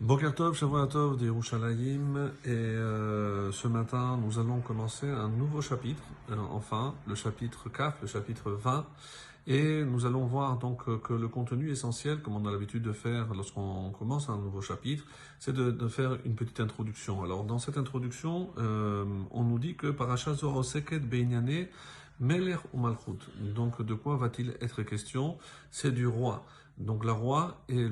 Boker Tov, Shavua Tov de Yerushalayim, et ce matin nous allons commencer un nouveau chapitre, enfin le chapitre Kaf, le chapitre 20, et nous allons voir donc que le contenu essentiel, comme on a l'habitude de faire lorsqu'on commence un nouveau chapitre, c'est de faire une petite introduction. Alors dans cette introduction, on nous dit que Parashat Zoroseket Beinyane Melech ou Malchut. Donc de quoi va-t-il être question? C'est du roi. Donc le roi et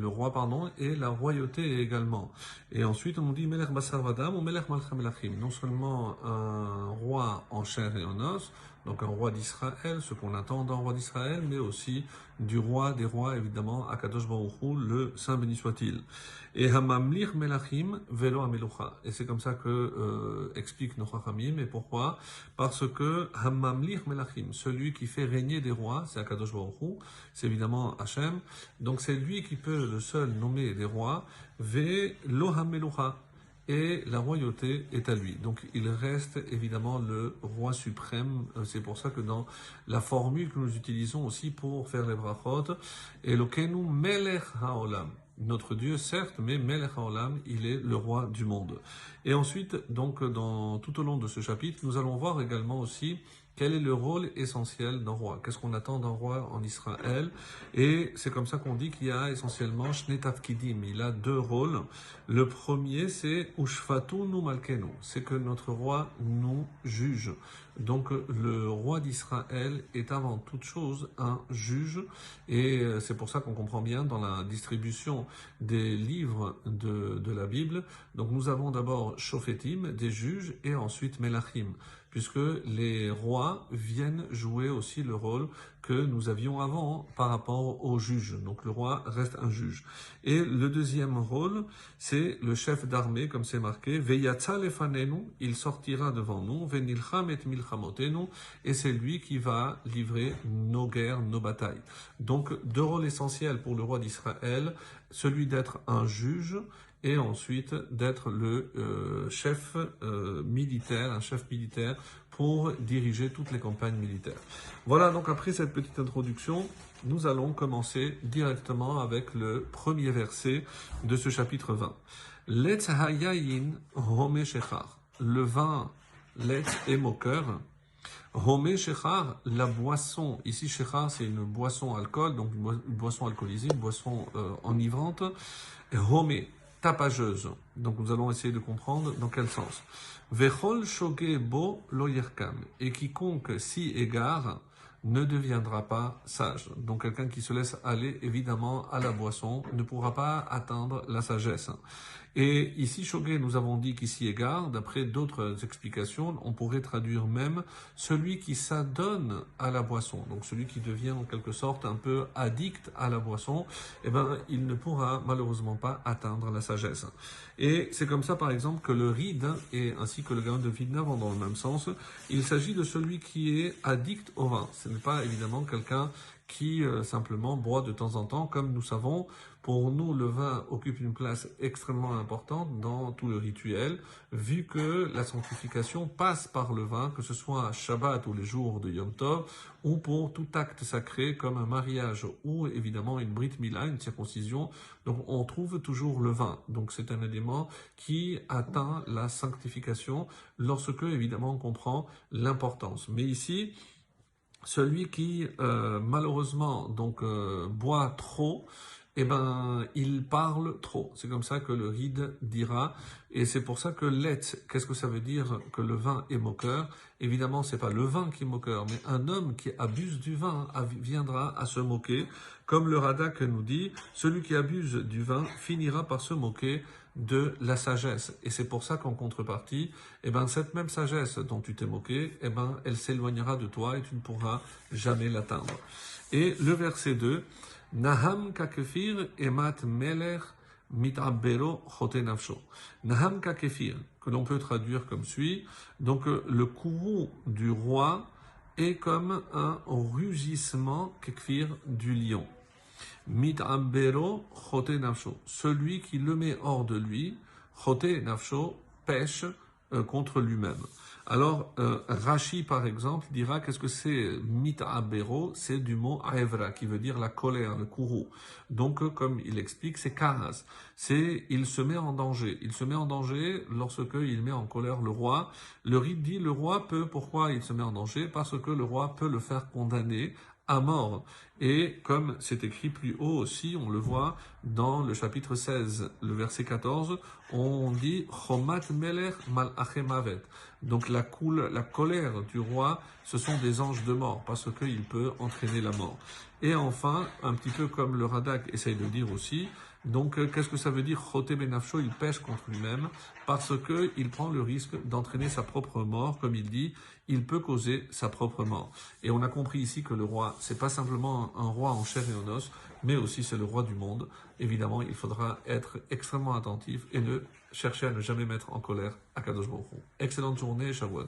la royauté également. Et ensuite on nous dit Melech Basar Vadam ou Melech Malcha Melachim. Non seulement un roi en chair et en os, donc un roi d'Israël, ce qu'on attend d'un roi d'Israël, mais aussi du roi des rois, évidemment, Akadosh Baruch Hu, le Saint béni soit-il. Et Hamamlir Melachim Velo Amelucha. Et c'est comme ça que explique nos Chachamim. Et pourquoi? Parce que Hamamlir Melachim, celui qui fait régner des rois, c'est Akadosh Baruch Hu, c'est évidemment Hachem. Donc c'est lui qui peut le seul nommer des rois, Velo Hamelucha. Et la royauté est à lui. Donc il reste évidemment le roi suprême. C'est pour ça que dans la formule que nous utilisons aussi pour faire les brachot, Elokenu Melech Haolam. Notre Dieu, certes, mais Melech Haolam, il est le roi du monde. Et ensuite, donc, tout au long de ce chapitre, nous allons voir également aussi quel est le rôle essentiel d'un roi. Qu'est-ce qu'on attend d'un roi en Israël? Et c'est comme ça qu'on dit qu'il y a essentiellement Shnei Tafkidim. Il a deux rôles. Le premier, c'est Ushfatunu Malkenu. C'est que notre roi nous juge. Donc le roi d'Israël est avant toute chose un juge. Et c'est pour ça qu'on comprend bien dans la distribution des livres de la Bible. Donc nous avons d'abord Shofetim, des juges, et ensuite Melachim, puisque les rois viennent jouer aussi le rôle que nous avions avant par rapport aux juges. Donc le roi reste un juge. Et le deuxième rôle, c'est le chef d'armée, comme c'est marqué, Veyatza lefanenu, il sortira devant nous, Venilcham et milchamotenu, et c'est lui qui va livrer nos guerres, nos batailles. Donc deux rôles essentiels pour le roi d'Israël, celui d'être un juge, et ensuite d'être le chef militaire, un chef militaire pour diriger toutes les campagnes militaires. Voilà, donc après cette petite introduction, nous allons commencer directement avec le premier verset de ce chapitre 20. Letz hayayin home shechar. Le vin, letz est moqueur. Home shechar, la boisson. Ici, shechar, c'est une boisson alcool, donc une boisson alcoolisée, une boisson enivrante. Home, tapageuse. Donc nous allons essayer de comprendre dans quel sens. Vechol shoge bo lo yerkam. Et quiconque s'y égare ne deviendra pas sage. Donc quelqu'un qui se laisse aller évidemment à la boisson ne pourra pas atteindre la sagesse. Et ici, Shogé, nous avons dit qu'il s'y égare. D'après d'autres explications, on pourrait traduire même celui qui s'adonne à la boisson. Donc celui qui devient en quelque sorte un peu addict à la boisson, eh ben, il ne pourra malheureusement pas atteindre la sagesse. Et c'est comme ça, par exemple, que le ride, et ainsi que le gain de Vilna vont dans le même sens. Il s'agit de celui qui est addict au vin. Ce n'est pas évidemment quelqu'un qui simplement boit de temps en temps. Comme nous savons, pour nous, le vin occupe une place extrêmement importante dans tout le rituel, vu que la sanctification passe par le vin, que ce soit Shabbat ou les jours de Yom Tov, ou pour tout acte sacré comme un mariage ou évidemment une Brit Mila, une circoncision. Donc on trouve toujours le vin. Donc c'est un élément qui atteint la sanctification lorsque évidemment on comprend l'importance. Mais ici, celui qui malheureusement donc boit trop, eh ben il parle trop. C'est comme ça que le ride dira, et c'est pour ça que l'et, qu'est-ce que ça veut dire que le vin est moqueur? Évidemment, c'est pas le vin qui est moqueur, mais un homme qui abuse du vin viendra à se moquer, comme le Radak nous dit, celui qui abuse du vin finira par se moquer de la sagesse. Et c'est pour ça qu'en contrepartie, eh ben, cette même sagesse dont tu t'es moqué, eh ben, elle s'éloignera de toi et tu ne pourras jamais l'atteindre. Et le verset 2, Naham kakefir emat melech mit'abbero chote nafsho. Naham kakefir, que l'on peut traduire comme suit. Donc, le courroux du roi est comme un rugissement kefir du lion. Mit'abbero chote nafsho. Celui qui le met hors de lui, chote nafsho, pêche contre lui-même. Alors, Rashi, par exemple, dira qu'est-ce que c'est mit'abero, c'est du mot aevra, qui veut dire la colère, le courroux. Donc, comme il explique, c'est karas. C'est, il se met en danger. Il se met en danger lorsque il met en colère le roi. Le rite dit, le roi peut, pourquoi il se met en danger? Parce que le roi peut le faire condamner à mort. Et comme c'est écrit plus haut aussi, on le voit dans le chapitre 16, le verset 14, on dit Chomat Melech Malachim Mavet. Donc la colère du roi, ce sont des anges de mort, parce qu'il peut entraîner la mort. Et enfin, un petit peu comme le Radak essaye de dire aussi, donc qu'est-ce que ça veut dire Choté Benafsho, il pêche contre lui-même, parce qu'il prend le risque d'entraîner sa propre mort, comme il dit, il peut causer sa propre mort. Et on a compris ici que le roi, c'est pas simplement un roi en chair et en os, mais aussi c'est le roi du monde. Évidemment, il faudra être extrêmement attentif et chercher à ne jamais mettre en colère Akadosh Baruch Hu. Excellente journée, Shavuot.